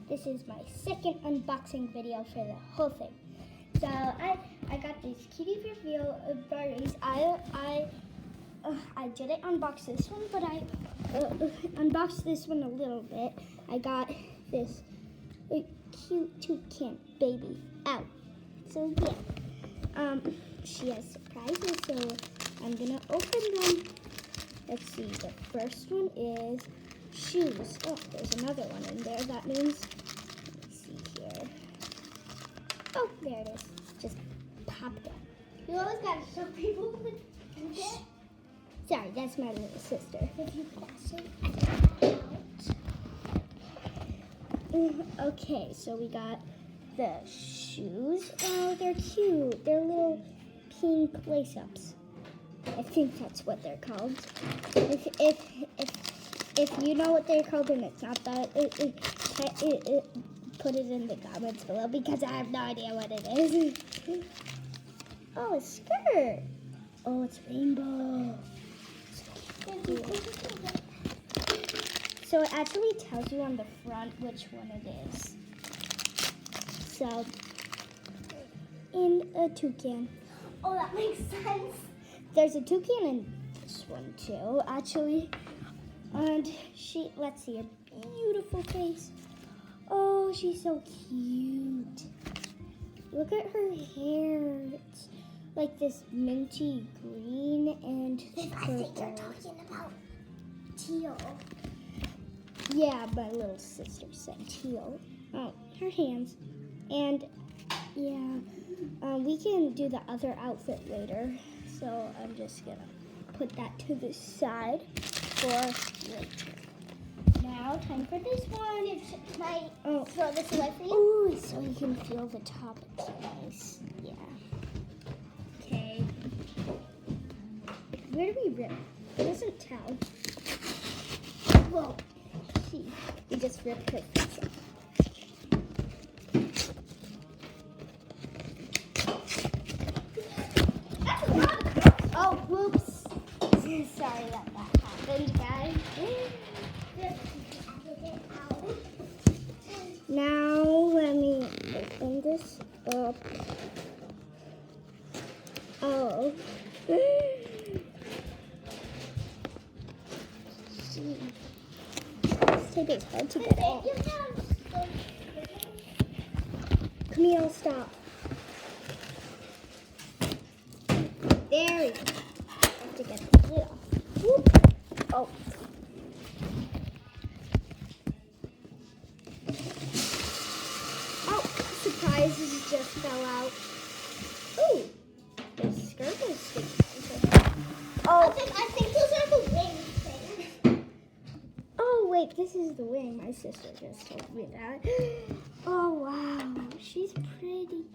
This is my second unboxing video for the whole thing. So I got these cutie reveal Barbies. I didn't unbox this one, but I unboxed this one a little bit. I got this cute toucan baby out. So yeah, she has surprises. So I'm gonna open them. Let's see. The first one is shoes. Oh, there's another one in there. That means, let me see here. Oh, there it is. Just popped up. You always gotta show people what you get. Sorry, that's my little sister. If you pass it out. Okay, so we got the shoes. Oh, they're cute. They're little pink lace-ups. I think that's what they're called. If you know what they're called and it's not that, put it in the comments below because I have no idea what it is. Oh, a skirt. Oh, it's rainbow. So it actually tells you on the front which one it is. So, and a toucan. Oh, that makes sense. There's a toucan in this one too, actually. And let's see her beautiful face. Oh, she's so cute. Look at her hair. It's like this minty green and I think you're talking about teal. Yeah, my little sister said teal. Oh, her hands. And yeah, we can do the other outfit later. So I'm just gonna put that to the side for later. Now, time for this one. Can I throw this away for you? Ooh, so you can feel the top. It's nice. Yeah. Okay. Where do we rip? It doesn't tell. Whoa. We just ripped her face off. Oh, whoops. Sorry that happened, guys. Now, let me open this up. Oh. This tape is hard to get off. Camille, stop. There we go. I have to get the lid off. Whoop. Oh. Oh, surprise, it just fell out. Ooh, the skirt is sticking out. Oh. I think those are the wings things. Oh, wait, this is the wing. My sister just told me that. Oh, wow, she's pretty.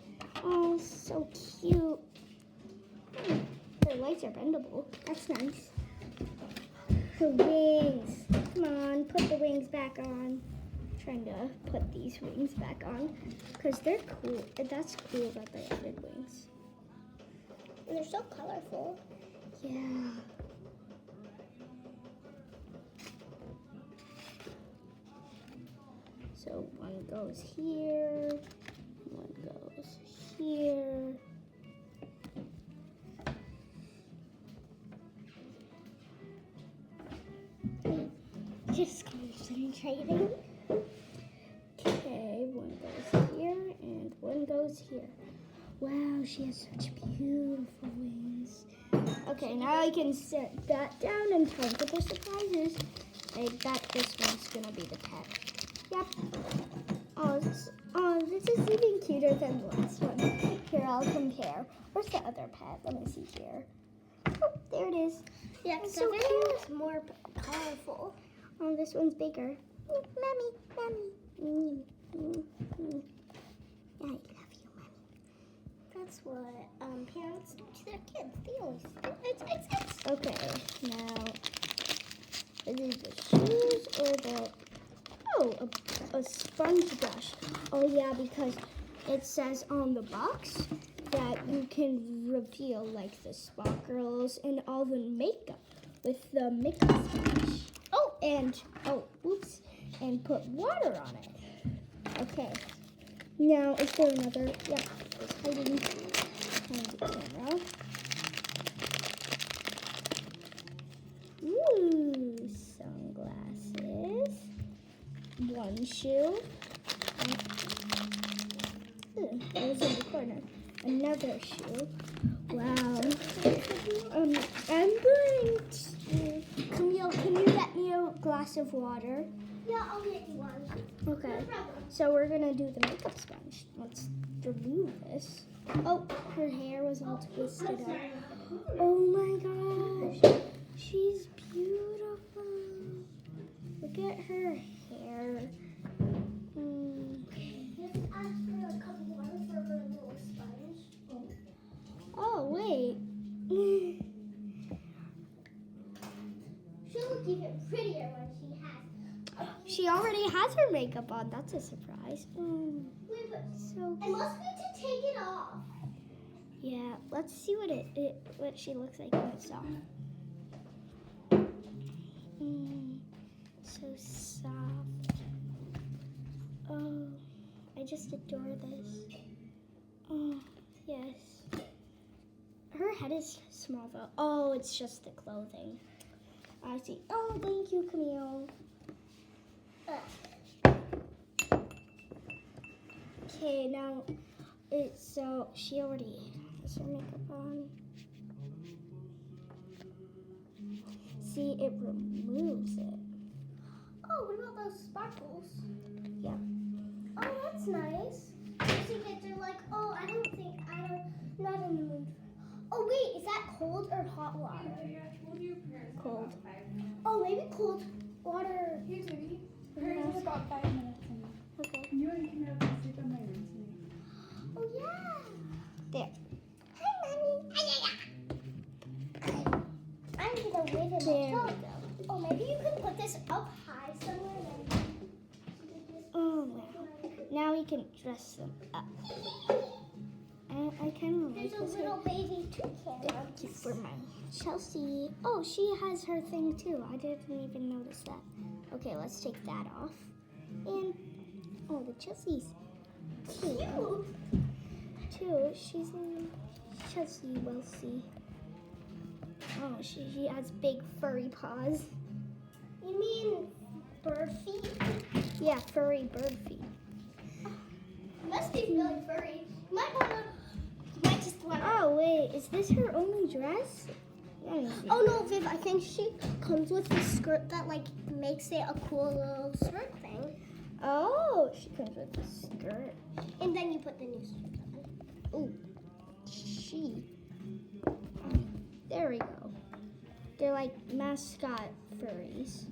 Oh, so cute. Her legs are bendable. That's nice. Her wings. Come on, put the wings back on. I'm trying to put these wings back on because they're cool. That's cool that they added wings. And they're so colorful. Yeah. So one goes here, one goes here. Just concentrating. Okay, one goes here and one goes here. Wow, she has such beautiful wings. Okay, now I can set that down and time for the surprises. I bet this one's gonna be the pet. Yep. Oh, this is even cuter than the last one. Here, I'll compare. Where's the other pet? Let me see here. Oh, there it is. Yeah, It's so so this cute. one's more colorful. Oh, this one's bigger. Mommy, mommy. I love you, mommy. That's what parents do to their kids. They always do. It's. Okay, now, are these the shoes or the... Oh, a sponge brush. Oh, yeah, because it says on the box that you can reveal, like, the sparkles and all the makeup with the makeup sponge. Oh, and, oops, and put water on it. Okay. Now, is there another? Yeah, it's hiding behind the camera. Ooh, sunglasses. One shoe. Ooh, it was in the corner. Another shoe. Wow. I'm going to... Camille, can you get me a glass of water? Yeah, I'll get you one. Okay. So we're going to do the makeup sponge. Let's remove this. Oh, her hair was all twisted up. Oh my gosh. She's beautiful. Look at her hair. Just ask for a cup of water for her little sponge. Oh, wait. She'll look even prettier when she has. She already has her makeup on. That's a surprise. Wait, but So I must need to take it off. yeah, let's see what she looks like when it's off. So soft. Oh, I just adore this. Oh, yes. Her head is small though. Oh, it's just the clothing. I see. Oh, thank you, Camille. Okay, now so she already has her makeup on. See, it removes it. Oh, what about those sparkles? Yeah. Oh, that's nice. See, kids are like, oh, not in the mood. Oh, wait, is that cold or hot water? Cold. Oh, maybe cold water. Here's Libby. Yeah. Hers is about 5 minutes. Okay. You and Camille can sleep in my room tonight. Oh, yeah. There. Hi, Mommy. I'm gonna wait in the There. tub, though. Oh, maybe you can put this up high somewhere. Oh, wow. Now we can dress them up. I kind of like There's a this. little baby toucan. Thank you for my Chelsea. Oh, she has her thing too. I didn't even notice that. Okay, let's take that off. And oh, the Chelsea's cute. Too. She's a Chelsea Welsie. Oh, she has big furry paws. You mean bird feet? Yeah, furry bird feet. Must be really furry. You might just wanna. Oh wait, is this her only dress? Let me see. Oh no, Viv, I think she comes with a skirt that like makes it a cool little skirt thing. Oh, she comes with a skirt. And then you put the new skirt on. Ooh, there we go. They're like mascot furries.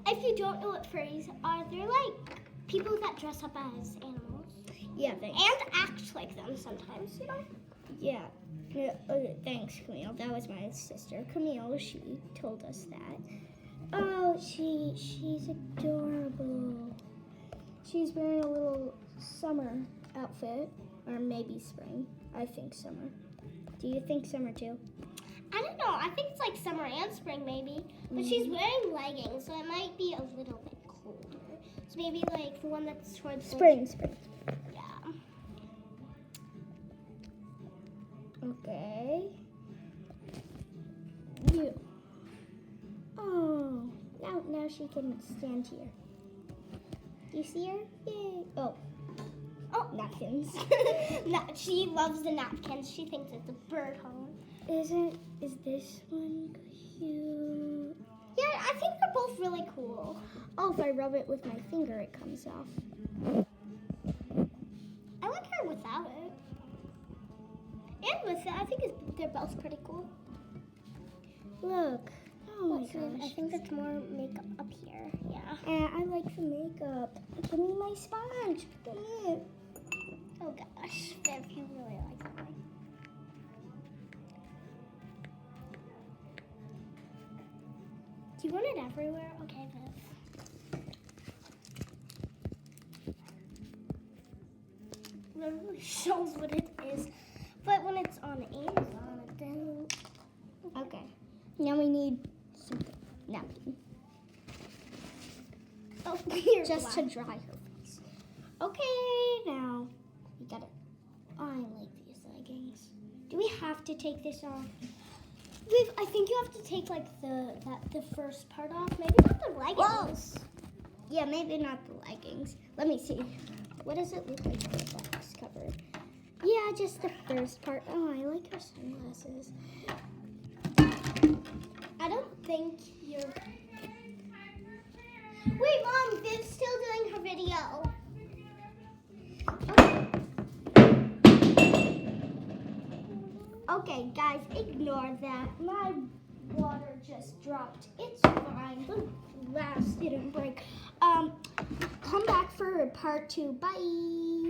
If you don't know what furries are, they're like people that dress up as animals. Yeah, thanks. And act like them sometimes, you know? Yeah. Thanks, Camille. That was my sister, Camille. She told us that. Oh, she's adorable. She's wearing a little summer outfit, or maybe spring. I think summer. Do you think summer too? I don't know. I think it's like summer and spring maybe. But she's wearing leggings, so it might be a little bit colder. So maybe like the one that's towards Spring. Yeah. Okay. You. Oh, now she can stand here. Do you see her? Yay! Oh, napkins. She loves the napkins. She thinks it's a bird home. Is this one cute? Yeah, I think they're both really cool. Oh, if I rub it with my finger, it comes off. I like her without it. And with it, I think they're both pretty cool. Look. Oh my I gosh. think there's more makeup up here. Yeah. I like the makeup. Give me my sponge. Give me it. Oh gosh, Viv, you really like that one. Do you want it everywhere? Okay, Viv. Literally shows what it is, but when it's on Amazon, it doesn't. Okay. Now we need something. Napkin. Oh, just to dry her face. Okay, now we gotta. I like these leggings. Do we have to take this off? Viv, I think you have to take like the first part off. Maybe not the leggings. Yeah, maybe not the leggings. Let me see. What does it look like with the box cover? Yeah, just the first part. Oh, I like her sunglasses. I don't think you're. Wait, Mom, Viv's still doing her video. Okay, guys, ignore that. My water just dropped. It's fine. The glass didn't break. Come back for part 2. Bye.